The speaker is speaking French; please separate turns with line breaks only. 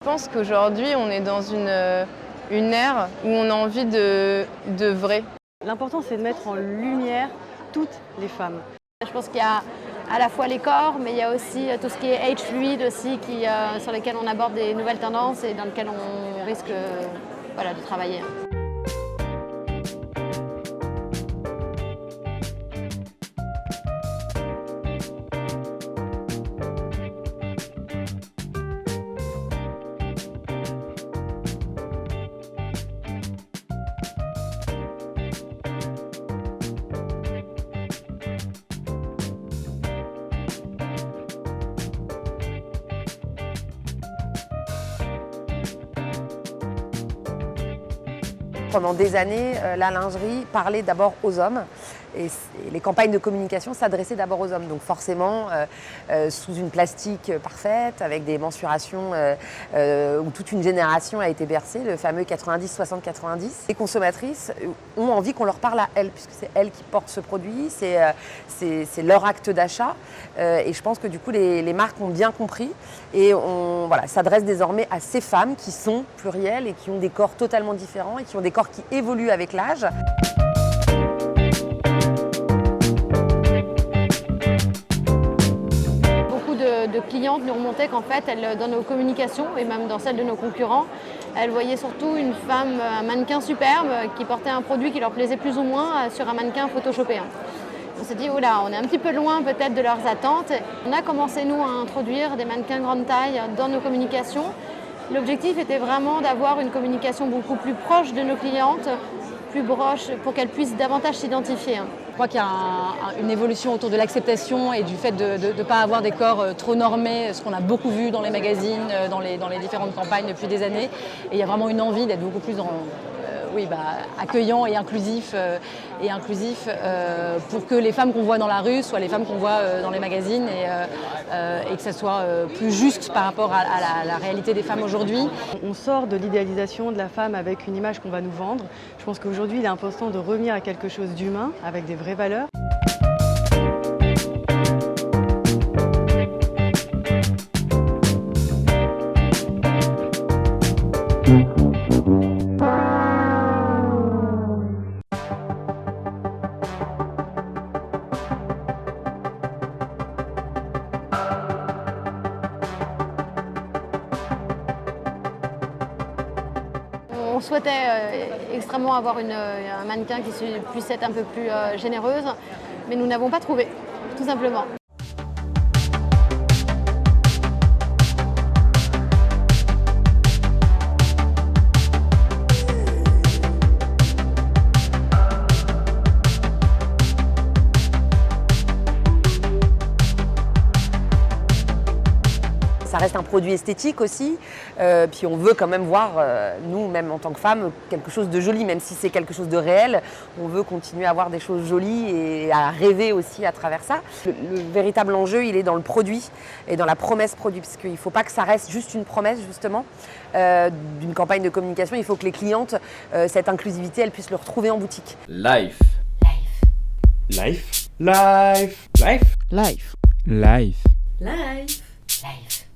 Je pense qu'aujourd'hui, on est dans une ère où on a envie de vrai.
L'important, c'est de mettre en lumière toutes les femmes.
Je pense qu'il y a à la fois les corps, mais il y a aussi tout ce qui est age fluid aussi, sur lesquels on aborde des nouvelles tendances et dans lesquelles on risque de travailler.
Pendant des années, la lingerie parlait d'abord aux hommes et les campagnes de communication s'adressaient d'abord aux hommes. Donc forcément, sous une plastique parfaite, avec des mensurations où toute une génération a été bercée, le fameux 90-60-90. Les consommatrices ont envie qu'on leur parle à elles, puisque c'est elles qui portent ce produit, c'est leur acte d'achat. Et je pense que du coup, les marques ont bien compris et s'adressent désormais à ces femmes qui sont plurielles et qui ont des corps totalement différents et qui ont des corps qui évoluent avec l'âge.
Beaucoup de clientes nous remontaient qu'en fait, dans nos communications et même dans celles de nos concurrents, elles voyaient surtout une femme, un mannequin superbe qui portait un produit qui leur plaisait plus ou moins sur un mannequin photoshopé. On s'est dit, oula, on est un petit peu loin peut-être de leurs attentes. On a commencé, nous, à introduire des mannequins grande taille dans nos communications. L'objectif était vraiment d'avoir une communication beaucoup plus proche de nos clientes, plus proche pour qu'elles puissent davantage s'identifier.
Je crois qu'il y a une évolution autour de l'acceptation et du fait de ne pas avoir des corps trop normés, ce qu'on a beaucoup vu dans les magazines, dans les différentes campagnes depuis des années. Et il y a vraiment une envie d'être beaucoup plus accueillant et inclusif, pour que les femmes qu'on voit dans la rue soient les femmes qu'on voit dans les magazines et que ça soit plus juste par rapport à la réalité des femmes aujourd'hui. On sort de l'idéalisation de la femme avec une image qu'on va nous vendre. Je pense qu'aujourd'hui, il est important de revenir à quelque chose d'humain, avec des vraies valeurs.
On souhaitait extrêmement avoir un mannequin qui puisse être un peu plus généreuse, mais nous n'avons pas trouvé, tout simplement.
Ça reste un produit esthétique aussi, puis on veut quand même voir, nous, même en tant que femmes, quelque chose de joli, même si c'est quelque chose de réel. On veut continuer à voir des choses jolies et à rêver aussi à travers ça. Le véritable enjeu, il est dans le produit et dans la promesse produit, parce qu'il ne faut pas que ça reste juste une promesse, justement, d'une campagne de communication. Il faut que les clientes, cette inclusivité, elles puissent le retrouver en boutique.
Life.
Life. Life. Life.
Life.
Life.
Life.
Live. Live.